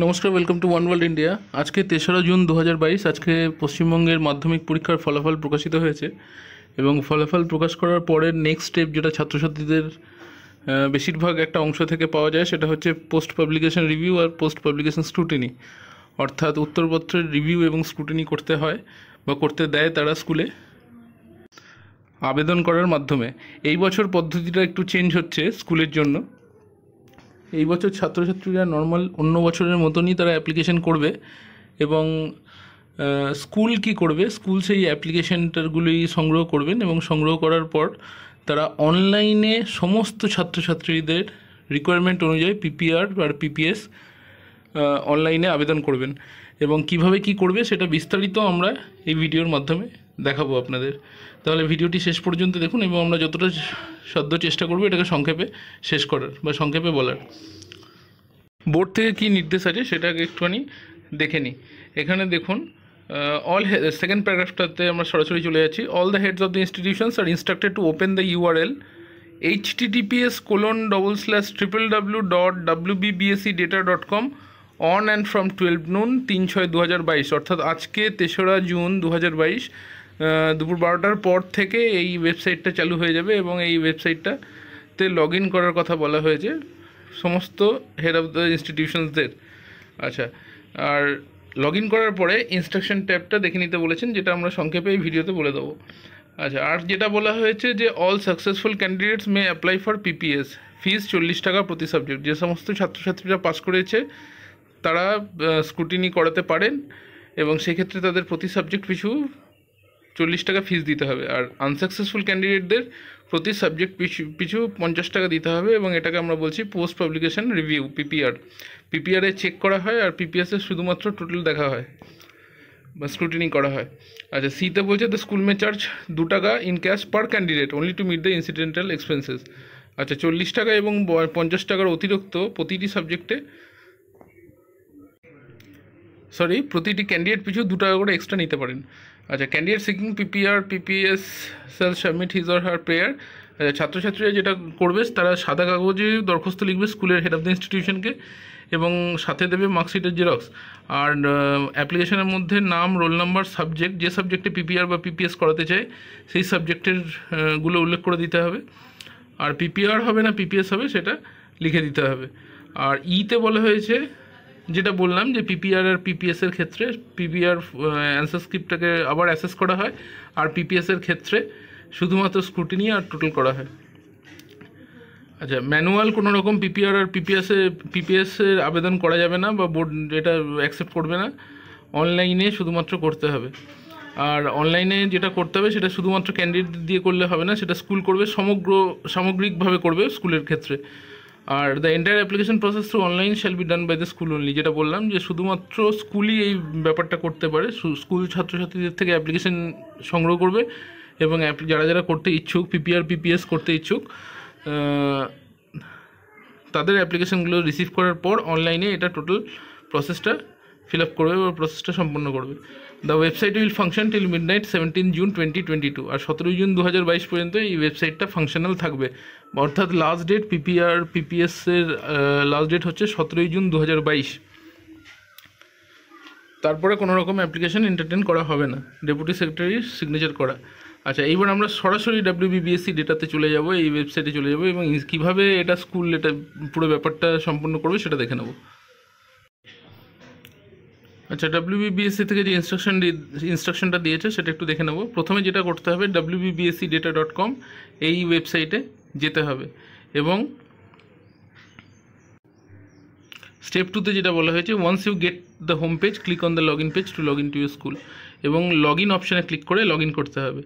নমস্কার, welcome to one world India. আজকে 3রা June 2022। আজকে পশ্চিমবঙ্গের মাধ্যমিক পরীক্ষার ফলাফল প্রকাশিত হয়েছে এবং ফলাফল প্রকাশ করার পরের নেক্সট স্টেপ যেটা ছাত্রছাত্রীদের বেশিরভাগ একটা অংশ থেকে পাওয়া যায় সেটা হচ্ছে পোস্ট পাবলিকেশন রিভিউ আর পোস্ট পাবলিকেশন স্ক্রুটিনি। অর্থাৎ উত্তরপত্রের রিভিউ এবং স্ক্রুটিনি করতে হয় বা করতে দেয় তারা স্কুলে আবেদন করার মাধ্যমে। এই বছর পদ্ধতিটা একটু চেঞ্জ হচ্ছে স্কুলের জন্য। এই বছর ছাত্রছাত্রীরা নর্মাল অন্য বছরের মতনই তারা অ্যাপ্লিকেশন করবে এবং স্কুল কি করবে, স্কুল সেই অ্যাপ্লিকেশনটারগুলি সংগ্রহ করবেন এবং সংগ্রহ করার পর তারা অনলাইনে সমস্ত ছাত্রছাত্রীদের রিকোয়ারমেন্ট অনুযায়ী পিপিআর আর পিপিএস অনলাইনে আবেদন করবেন এবং কিভাবে কি করবে সেটা বিস্তারিত আমরা এই ভিডিওর মাধ্যমে দেখাবো আপনাদের। তাহলে ভিডিওটি শেষ পর্যন্ত দেখুন এবং আমরা যতটা সাধ্য চেষ্টা করবো এটাকে সংক্ষেপে শেষ করার বা সংক্ষেপে বলার। বোর্ড থেকে কী নির্দেশ আছে সেটাকে একটুখানি দেখে নিই। এখানে দেখুন সেকেন্ড প্যারাগ্রাফটাতে আমরা সরাসরি চলে যাচ্ছি। All the heads of the institutions are instructed to open the URL https://www.wbbscdata.com on and from 12 noon 3/6/2022, অর্থাৎ আজকে 3রা জুন 2022 দুপুর 12টার পর থেকে এই ওয়েবসাইটটা চালু হয়ে যাবে এবং এই ওয়েবসাইটটাতে লগ ইন করার কথা বলা হয়েছে সমস্ত হেড অফ দ্য ইনস্টিটিউশনসদের। আচ্ছা, আর লগ ইন করার পরে ইনস্ট্রাকশন ট্যাবটা দেখে নিতে বলেছেন, যেটা আমরা সংক্ষেপে এই ভিডিওতে বলে দেবো। আচ্ছা, আর যেটা বলা হয়েছে যে all successful candidates may apply for PPS, fees 40 টাকা প্রতি সাবজেক্ট। যে সমস্ত ছাত্রছাত্রীরা পাস করেছে তারা স্ক্রুটিনি করাতে পারেন এবং সেক্ষেত্রে তাদের প্রতি সাবজেক্ট পিছু 40 টাকা ফিস দিতে হবে। আর আনসাকসেসফুল ক্যান্ডিডেটদের প্রতি সাবজেক্ট পিছু 50 টাকা দিতে হবে এবং এটাকে আমরা বলছি পোস্ট পাবলিকেশন রিভিউ, পিপিআর। পিপিআরে চেক করা হয় আর পিপিএসে শুধুমাত্র টোটাল দেখা হয় বা স্ক্রুটিনি করা হয়। আচ্ছা, সিতে বলছে দ্য স্কুল মে চার্জ 2 টাকা in cash per candidate only to meet the incidental expenses. আচ্ছা, 40 টাকা এবং 50 টাকার অতিরিক্ত প্রতিটি ক্যান্ডিডেট পিছু 2 টাকা করে এক্সট্রা নিতে পারেন। আচ্ছা, candidate seeking PPR PPS shall submit his or her prayer. ছাত্রছাত্রীরা যেটা করবে তারা সাদা কাগজে দরখাস্ত লিখবে স্কুলের হেড অফ দ্য ইনস্টিটিউশনকে এবং সাথে দেবে মার্কশিটের জেরক্স। আর অ্যাপ্লিকেশনের মধ্যে নাম, রোল নাম্বার, সাবজেক্ট, যে সাবজেক্টে পিপিআর বা পিপিএস করাতে চায় সেই সাবজেক্টের গুলো উল্লেখ করে দিতে হবে। আর পিপিআর হবে না পিপিএস হবে সেটা লিখে দিতে হবে। আর ইতে বলা হয়েছে যেটা বললাম যে পিপিআর আর পিপিএসের ক্ষেত্রে পিপিআর অ্যান্সার স্ক্রিপ্টটাকে আবার অ্যাসেস করা হয় আর পিপিএসের ক্ষেত্রে শুধুমাত্র স্ক্রুটিনি আর টোটাল করা হয়। আচ্ছা, ম্যানুয়াল কোনো রকম পিপিআর আর পিপিএসের আবেদন করা যাবে না বা বোর্ড এটা অ্যাকসেপ্ট করবে না, অনলাইনে শুধুমাত্র করতে হবে। আর অনলাইনে যেটা করতে হবে সেটা শুধুমাত্র ক্যান্ডিডেট দিয়ে করলে হবে না, সেটা স্কুল করবে, সামগ্রিকভাবে করবে স্কুলের ক্ষেত্রে। আর the entire application process through online shall be done by the school only, যেটা বললাম যে শুধুমাত্র স্কুলই এই ব্যাপারটা করতে পারে। স্কুল ছাত্রছাত্রীদের থেকে অ্যাপ্লিকেশন সংগ্রহ করবে এবং যারা করতে ইচ্ছুক, পিপিআর পিপিএস করতে ইচ্ছুক, তাদের অ্যাপ্লিকেশনগুলো রিসিভ করার পর অনলাইনে এটা টোটাল প্রসেসটা ফিল আপ করবে বা প্রসেসটা সম্পন্ন করবে। The website will function till midnight 17 June 2022, আর 17 জুন 2022 পর্যন্ত এই ওয়েবসাইটটা ফাংশনাল থাকবে। অর্থাৎ লাস্ট ডেট পিপিআর পিপিএসের লাস্ট ডেট হচ্ছে 17 জুন 2022। তারপরে কোনো রকম অ্যাপ্লিকেশন এন্টারটেন করা হবে না, ডেপুটি সেক্রেটারির সিগনেচার করা। আচ্ছা, এইবার আমরা সরাসরি WBBSC ডেটাতে চলে যাব, এই ওয়েবসাইটে চলে যাব এবং কীভাবে এটা স্কুল এটা পুরো ব্যাপারটা সম্পন্ন করবে সেটা দেখে নেব। আচ্ছা, WBBSC থেকে যে ইনস্ট্রাকশনটা দিয়েছে সেটা একটু দেখে নেব। প্রথমে যেটা করতে হবে wbbscdata.com এই ওয়েবসাইটে যেতে হবে এবং স্টেপ 2তে যেটা বলা হয়েছে once you get the home page click on the log in page to log in to your school, এবং লগ ইন অপশানে ক্লিক করে লগ ইন করতে হবে।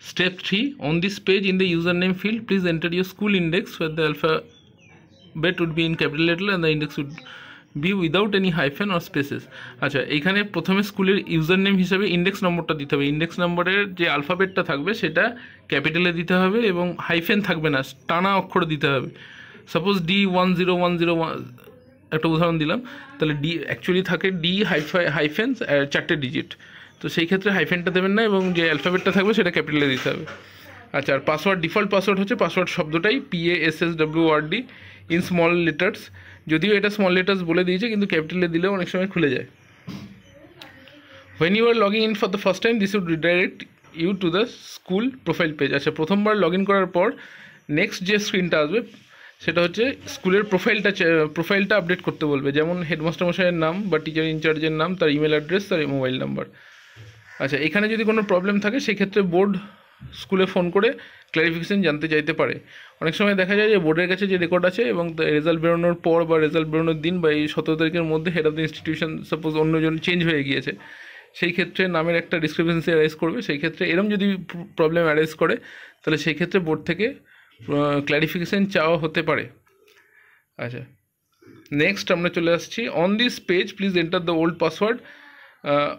Step 3, on this page in the user name field please enter your school index where the alphabet would be in capital letter and the index would be without any hyphen or spaces. আচ্ছা, এইখানে প্রথমে স্কুলের user name হিসাবে index নম্বরটা দিতে হবে। Index নম্বরের যে অ্যালফাবেটটা থাকবে সেটা ক্যাপিটালে দিতে হবে এবং হাইফেন থাকবে না, টানা অক্ষরে দিতে হবে। সাপোজ D10101 একটা উদাহরণ দিলাম, তাহলে ডি অ্যাকচুয়ালি থাকে হাইফেন 4টে ডিজিট, তো সেই ক্ষেত্রে হাইফেনটা দেবেন না এবং যে অ্যালফাবেটটা থাকবে সেটা ক্যাপিটালে দিতে হবে। আচ্ছা, আর পাসওয়ার্ড, ডিফল্ট পাসওয়ার্ড হচ্ছে পাসওয়ার্ড শব্দটাই PASSWORD ইন স্মল লেটার্স। যদিও এটা স্মল লেটার্স বলে দিয়েছে, কিন্তু ক্যাপিটালে দিলেও অনেক সময় খুলে যায়। When you are logging in for the first time, this would redirect you to the school profile page. আচ্ছা, প্রথমবার লগ ইন করার পর নেক্সট যে স্ক্রিনটা আসবে সেটা হচ্ছে স্কুলের প্রোফাইলটা আপডেট করতে বলবে, যেমন হেডমাস্টার মশাইয়ের নাম বা টিচার ইনচার্জের নাম, তার ইমেল অ্যাড্রেস, তার মোবাইল নাম্বার। আচ্ছা, এখানে যদি কোনো প্রবলেম থাকে সেক্ষেত্রে বোর্ড স্কুলে ফোন করে ক্ল্যারিফিকেশন জানতে চাইতে পারে। অনেক সময় দেখা যায় যে বোর্ডের কাছে যে রেকর্ড আছে এবং রেজাল্ট বেরোনোর পর বা রেজাল্ট বেরোনোর দিন বা এই 17 তারিখের মধ্যে head of the institution suppose অন্যজন চেঞ্জ হয়ে গিয়েছে, সেই ক্ষেত্রে নামের একটা ডিসক্রিপেন্সি অ্যারাইজ করবে। সেই ক্ষেত্রে এরকম যদি প্রবলেম অ্যারাইজ করে তাহলে সেই ক্ষেত্রে বোর্ড থেকে ক্ল্যারিফিকেশন চাওয়া হতে পারে। আচ্ছা, নেক্সট আমরা চলে আসছি on this page please enter the old password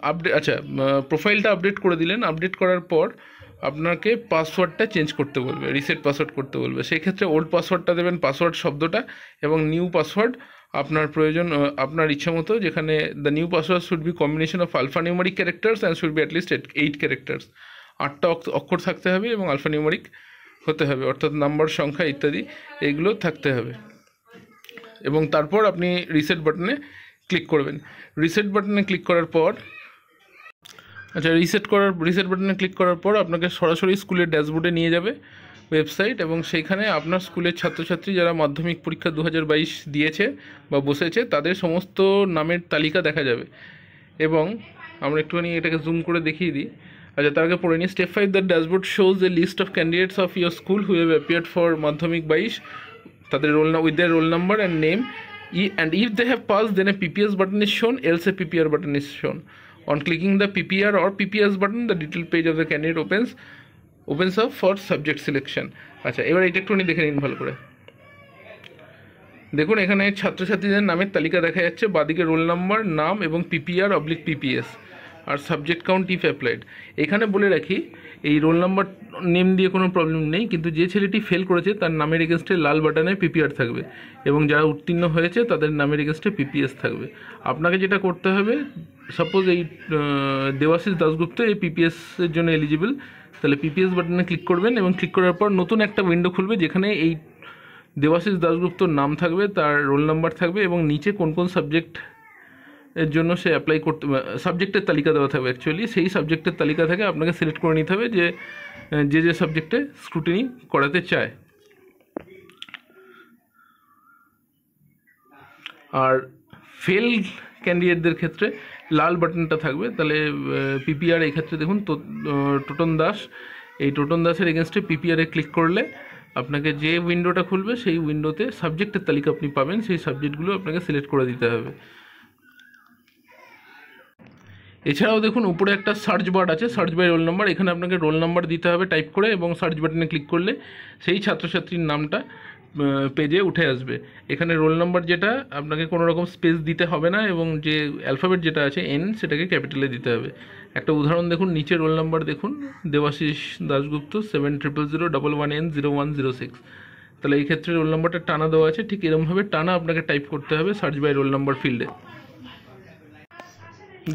update. আচ্ছা, প্রোফাইলটা আপডেট করে দিলেন, আপডেট করার পর আপনাকে পাসওয়ার্ডটা চেঞ্জ করতে বলবে, রিসেট পাসওয়ার্ড করতে বলবে। সেই ক্ষেত্রে ওল্ড পাসওয়ার্ডটা দেবেন, পাসওয়ার্ড শব্দটা, এবং নিউ পাসওয়ার্ড আপনার প্রয়োজন আপনার ইচ্ছা মতো, যেখানে the new password should be combination of alpha numeric characters and should be at least 8 characters. 8টা অক্ষর থাকতে হবে এবং আলফা নিউমারিক হতে হবে, অর্থাৎ নাম্বার, সংখ্যা ইত্যাদি এইগুলো থাকতে হবে। এবং তারপর আপনি রিসেট বাটনে ক্লিক করবেন। রিসেট বাটনে ক্লিক করার পর আচ্ছা, রিসেট বাটনে ক্লিক করার পর আপনাকে সরাসরি স্কুলের ড্যাশবোর্ডে নিয়ে যাবে, ওয়েবসাইট, এবং সেইখানে আপনার স্কুলের ছাত্রছাত্রী যারা মাধ্যমিক পরীক্ষা 2022 দিয়েছে বা বসেছে তাদের সমস্ত নামের তালিকা দেখা যাবে। এবং আমরা একটুখানি এটাকে জুম করে দেখিয়ে দিই। আচ্ছা, তার আগে পড়ে নিই। Step 5, the dashboard shows a list of candidates of your school who have appeared for Madhyamik 22, তাদের with their roll number and name, and if they have passed then a PPS button is shown, else a PPR button is shown. On clicking the PPR or PPS button, the detailed page of the candidate opens up for subject selection. আচ্ছা, এবার এটা একটুখানি দেখে নিন ভালো করে। দেখুন, এখানে ছাত্রছাত্রীদের নামের তালিকা দেখা যাচ্ছে, বাদিকে রোল নাম্বার, নাম এবং PPR/PPS, আর সাবজেক্ট কাউন্ট ইফ অ্যাপ্লাইড। এখানে বলে রাখি, এই রোল নাম্বার নেম দিয়ে কোনো প্রবলেম নেই, কিন্তু যে ছেলেটি ফেল করেছে তার নামের এগেনস্টে লাল বাটনে PPR থাকবে, এবং যারা উত্তীর্ণ হয়েছে তাদের নামের এগেনস্টে PPS থাকবে। আপনাকে যেটা করতে হবে, সাপোজ এই দেবাশিস দাশগুপ্ত এই PPS এর জন্য এলিজিবল, তাহলে PPS বাটনে ক্লিক করবেন, এবং ক্লিক করার পর নতুন একটা উইন্ডো খুলবে যেখানে এই দেবাশিস দাশগুপ্তর নাম থাকবে, তার রোল নাম্বার থাকবে, এবং নিচে কোন কোন সাবজেক্ট এর জন্য সে অ্যাপ্লাই করতে, সাবজেক্টের তালিকা দেওয়া থাকবে। অ্যাকচুয়ালি সেই সাবজেক্টের তালিকা থেকে আপনাকে সিলেক্ট করে নিতে হবে যে সাবজেক্টে স্ক্রুটিনি করাতে চায়। আর ফেল ক্যান্ডিডেটদের ক্ষেত্রে লাল বাটনটা থাকবে, তাহলে PPR এই ক্ষেত্রে দেখুন টোটন দাস, এই টোটন দাসের এগেনস্টে PPR-এ ক্লিক করলে আপনাকে যে উইন্ডোটা খুলবে সেই উইন্ডোতে সাবজেক্টের তালিকা আপনি পাবেন, সেই সাবজেক্টগুলো আপনাকে সিলেক্ট করে দিতে হবে। এছাড়াও দেখুন উপরে একটা সার্চ বার আছে, সার্চ বাই রোল নাম্বার, এখানে আপনাকে রোল নাম্বার দিতে হবে টাইপ করে, এবং সার্চ বাটনে ক্লিক করলে সেই ছাত্রছাত্রীর নামটা পেজে উঠে আসবে। এখানে রোল নাম্বার যেটা আপনাকে কোনো রকম স্পেস দিতে হবে না, এবং যে অ্যালফাবেট যেটা আছে N সেটাকে ক্যাপিটালে দিতে হবে। একটা উদাহরণ দেখুন, নিচে রোল নাম্বার দেখুন, দেবাশিস দাশগুপ্ত 700011N0106, তাহলে এই ক্ষেত্রে রোল নাম্বারটা টানা দেওয়া আছে, ঠিক এরকমভাবে টানা আপনাকে টাইপ করতে হবে সার্চ বাই রোল নাম্বার ফিল্ডে।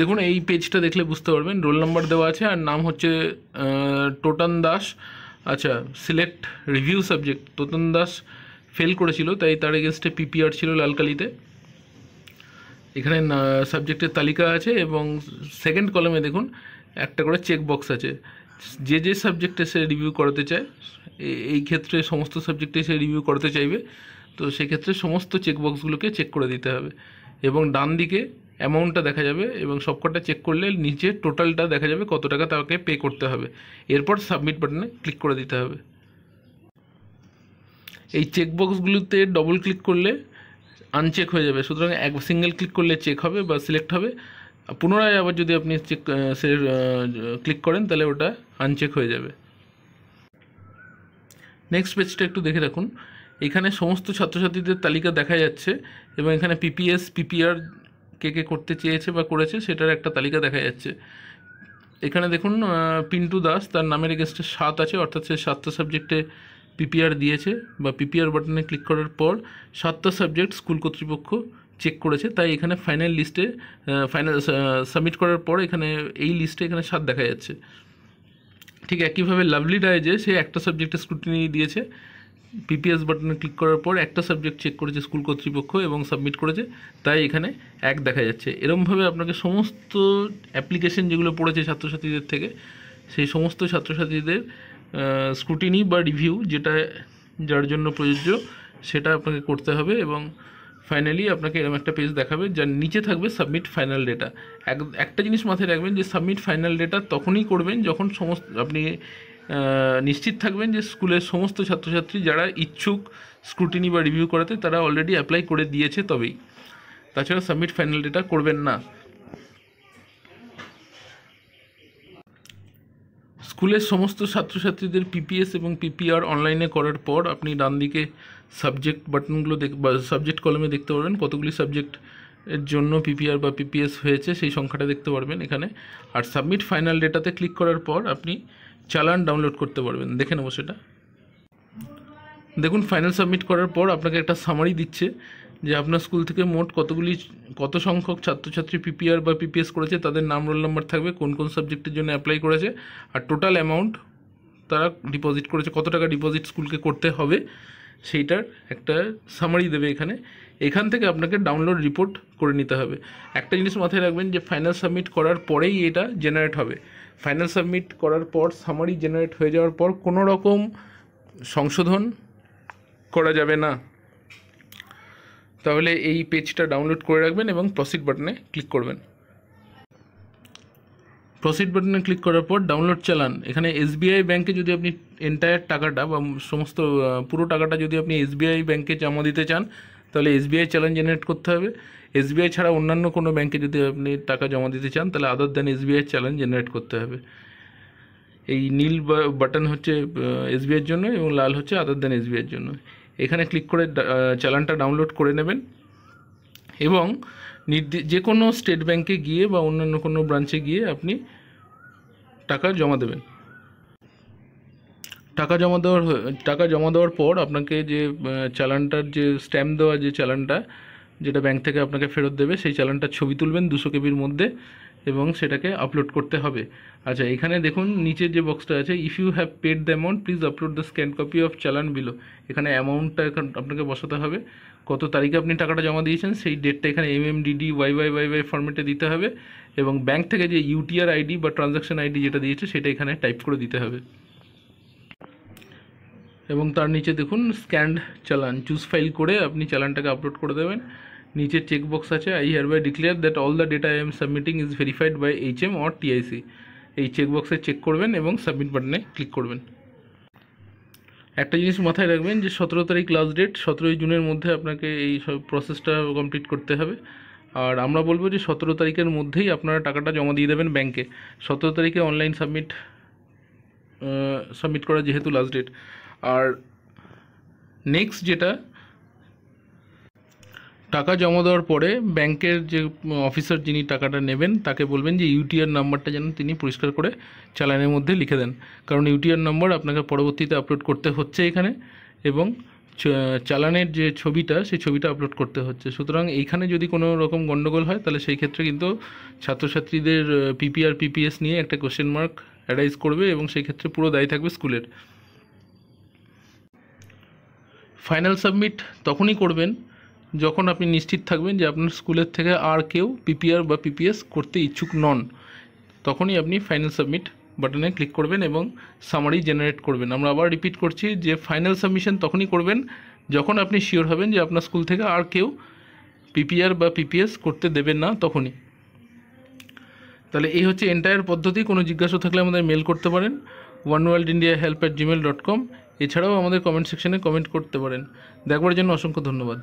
দেখুন, এই পেজটা দেখলে বুঝতে পারবেন, রোল নাম্বার দেওয়া আছে আর নাম হচ্ছে টোটন দাস। আচ্ছা, select review subject, Toton Das fail করেছিল তাই তার এগেনস্টে PPR ছিল লাল কালিতে। এখানে সাবজেক্টের তালিকা আছে, এবং সেকেন্ড কলামে দেখুন একটা করে চেক বক্স আছে, যে সাবজেক্টে সে রিভিউ করাতে চায়। এই ক্ষেত্রে সমস্ত সাবজেক্টে সে রিভিউ করাতে চাইবে, তো সেক্ষেত্রে সমস্ত চেকবক্সগুলোকে চেক করে দিতে হবে, এবং ডান দিকে অ্যামাউন্টটা দেখা যাবে, এবং সবকটা চেক করলে নিচে টোটালটা দেখা যাবে কত টাকা তাকে পে করতে হবে। এরপর সাবমিট বাটনে ক্লিক করে দিতে হবে। এই চেকবক্সগুলোতে ডবল ক্লিক করলে আনচেক হয়ে যাবে, সুতরাং এক সিঙ্গেল ক্লিক করলে চেক হবে বা সিলেক্ট হবে। পুনরায় আবার যদি আপনি ক্লিক করেন তাহলে ওটা আনচেক হয়ে যাবে। নেক্সট পেজটা একটু দেখে রাখুন, এখানে সমস্ত ছাত্রছাত্রীদের তালিকা দেখা যাচ্ছে, এবং এখানে PPS PPR কে করতে চেয়েছে বা করেছে সেটার একটা তালিকা দেখা যাচ্ছে। এখানে দেখুন পিন্টু দাস, তার নামের এগেনস্টে 7 আছে, অর্থাৎ সে 7টা সাবজেক্টে PPR দিয়েছে, বা PPR বাটনে ক্লিক করার পর 7টা সাবজেক্ট স্কুল কর্তৃপক্ষ চেক করেছে, তাই এখানে ফাইনাল লিস্টে সাবমিট করার পর এখানে এই লিস্টে এখানে 7 দেখা যাচ্ছে। ঠিক একইভাবে লাভলি রায় যে সে একটা সাবজেক্টে স্ক্রুটিনি দিয়েছে, পিপিএস বাটনে ক্লিক করার পর একটা সাবজেক্ট চেক করেছে স্কুল কর্তৃপক্ষ এবং সাবমিট করেছে, তাই এখানে 1 দেখা যাচ্ছে। এরকমভাবে আপনাকে সমস্ত অ্যাপ্লিকেশন যেগুলো পড়েছে ছাত্রছাত্রীদের থেকে, সেই সমস্ত ছাত্রছাত্রীদের স্ক্রুটিনি বা রিভিউ যেটা যার জন্য প্রযোজ্য সেটা আপনাকে করতে হবে, এবং ফাইনালি আপনাকে এরকম একটা পেজ দেখাবে যার নিচে থাকবে সাবমিট ফাইনাল ডেটা। একটা জিনিস মাথায় রাখবেন যে সাবমিট ফাইনাল ডেটা তখনই করবেন যখন আপনি নিশ্চিত থাকবেন যে স্কুলের সমস্ত ছাত্রছাত্রী যারা ইচ্ছুক স্ক্রুটিনি বা রিভিউ করাতে তারা অলরেডি অ্যাপ্লাই করে দিয়েছে তবেই। তাছাড়া সাবমিট ফাইনাল ডেটা করবেন না। স্কুলের সমস্ত ছাত্রছাত্রীদের পিপিএস এবং পিপিআর অনলাইনে করার পর আপনি ডান দিকে সাবজেক্ট বাটনগুলো বা সাবজেক্ট কলমে দেখতে পারবেন কতগুলি সাবজেক্ট এর জন্য পিপিআর বা পিপিএস হয়েছে সেই সংখ্যাটা দেখতে পারবেন এখানে। আর সাবমিট ফাইনাল ডেটাতে ক্লিক করার পর আপনি চালান ডাউনলোড করতে পারবেন। দেখে নেব সেটা। দেখুন, ফাইনাল সাবমিট করার পর আপনাকে একটা সামারি দিচ্ছে যে আপনার স্কুল থেকে মোট কত সংখ্যক ছাত্রছাত্রী পিপিআর বা পিপিএস করেছে, তাদের নাম, রোল নাম্বার থাকবে, কোন কোন সাবজেক্টের জন্য অ্যাপ্লাই করেছে, আর টোটাল অ্যামাউন্ট তারা ডিপোজিট করেছে, কত টাকা ডিপোজিট স্কুলকে করতে হবে সেইটার একটা সামারি দেবে এখানে। এখান থেকে আপনাকে ডাউনলোড রিপোর্ট করে নিতে হবে। একটা জিনিস মাথায় রাখবেন যে ফাইনাল সাবমিট করার পরেই এটা জেনারেট হবে। ফাইনাল সাবমিট করার পর সামারি জেনারেট হয়ে যাওয়ার পর কোনো রকম সংশোধন করা যাবে না। তাহলে এই পেজটা ডাউনলোড করে রাখবেন এবং প্রসিড বাটনে ক্লিক করবেন। প্রসিড বাটনে ক্লিক করার পর ডাউনলোড চালান। এখানে এসবিআই ব্যাংকে যদি আপনি এন্টায়ার টাকাটা বা সমস্ত পুরো টাকাটা যদি আপনি এসবিআই ব্যাংকে জমা দিতে চান তাহলে এসবিআই চালান জেনারেট করতে হবে। এসবিআই ছাড়া অন্যান্য কোনো ব্যাংকে যদি আপনি টাকা জমা দিতে চান তাহলে আদার দেন এসবিআই চালান জেনারেট করতে হবে। এই নীল বাটন হচ্ছে এসবিআইয়ের জন্য এবং লাল হচ্ছে আদার দেন এসবিআইয়ের জন্য। এখানে ক্লিক করে চালানটা ডাউনলোড করে নেবেন এবং যে কোনো স্টেট ব্যাংকে গিয়ে বা অন্যান্য কোনো ব্রাঞ্চে গিয়ে আপনি টাকা জমা দেবেন। টাকা জমা দেওয়ার পর আপনাকে যে চালানটার যে স্ট্যাম্প দেওয়া যে চালানটা যেটা ব্যাংক থেকে আপনাকে ফেরত দেবে সেই চালানটার ছবি তুলবেন 200 কেবির মধ্যে এবং সেটাকে আপলোড করতে হবে। আচ্ছা, এখানে দেখুন নিচের যে বক্সটা আছে, if you have paid the amount please upload the scan copy of challan below. এখানে অ্যামাউন্টটা আপনাকে বসাতে হবে, কত তারিখে আপনি টাকাটা জমা দিয়েছেন সেই ডেটটা এখানে MMDD YYYY ফরম্যাটে দিতে হবে এবং ব্যাংক থেকে যে UTR আইডি বা ট্রানজ্যাকশন আইডি যেটা দিয়েছে সেটা এখানে টাইপ করে দিতে হবে। এবং তার নিচে দেখুন স্ক্যান্ড চালান, চুজ ফাইল করে আপনি চালানটাকে আপলোড করে দেবেন। নিচে চেকবক্স আছে, I hereby declare that all the data I am submitting is verified by HM or TIC। এই চেকবক্সে চেক করবেন এবং সাবমিট বাটনে ক্লিক করবেন। একটা জিনিস মাথায় রাখবেন যে 17 তারিখ লাস্ট ডেট, 17 জুনের মধ্যে আপনাকে এই সব প্রসেসটা কমপ্লিট করতে হবে। আর আমরা বলবো যে 17 তারিখের মধ্যেই আপনারা টাকাটা জমা দিয়ে দেবেন ব্যাংকে। 17 তারিখে অনলাইন সাবমিট করা যেহেতু লাস্ট ডেট। আর নেক্সট যেটা, টাকা জমা দেওয়ার পরে ব্যাংকের যে অফিসার যিনি টাকাটা নেবেন তাকে বলবেন যে UTR নাম্বারটা যেন তিনি পরিষ্কার করে চালানের মধ্যে লিখে দেন, কারণ UTR নাম্বার আপনাকে পরবর্তীতে আপলোড করতে হচ্ছে এখানে এবং চালানের যে ছবিটা সেই ছবিটা আপলোড করতে হচ্ছে। সুতরাং এইখানে যদি কোনো রকম গণ্ডগোল হয় তাহলে সেই ক্ষেত্রে কিন্তু ছাত্রছাত্রীদের PPR PPS নিয়ে একটা কোশ্চেন মার্ক অ্যারাইজ করবে এবং সেই ক্ষেত্রে পুরো দায়ী থাকবে স্কুলের। ফাইনাল সাবমিট তখনই করবেন যখন আপনি নিশ্চিত থাকবেন যে আপনার স্কুলের থেকে আর কেউ PPR বা PPS করতে ইচ্ছুক নন, তখনই আপনি ফাইনাল সাবমিট বাটনে ক্লিক করবেন এবং সামারি জেনারেট করবেন। আমরা আবার রিপিট করছি যে ফাইনাল সাবমিশন তখনই করবেন যখন আপনি শিওর হবেন যে আপনার স্কুল থেকে আর কেউ PPR বা PPS করতে দেবেন না তখনই। তাহলে এই হচ্ছে এন্টায়ার পদ্ধতি। কোনো জিজ্ঞাসা থাকলে আমাদের মেল করতে পারেন oneworldindiahelp@gmail.com। এছাড়াও আমাদের কমেন্ট সেকশনে কমেন্ট করতে পারেন। দেখবার জন্য অসংখ্য ধন্যবাদ।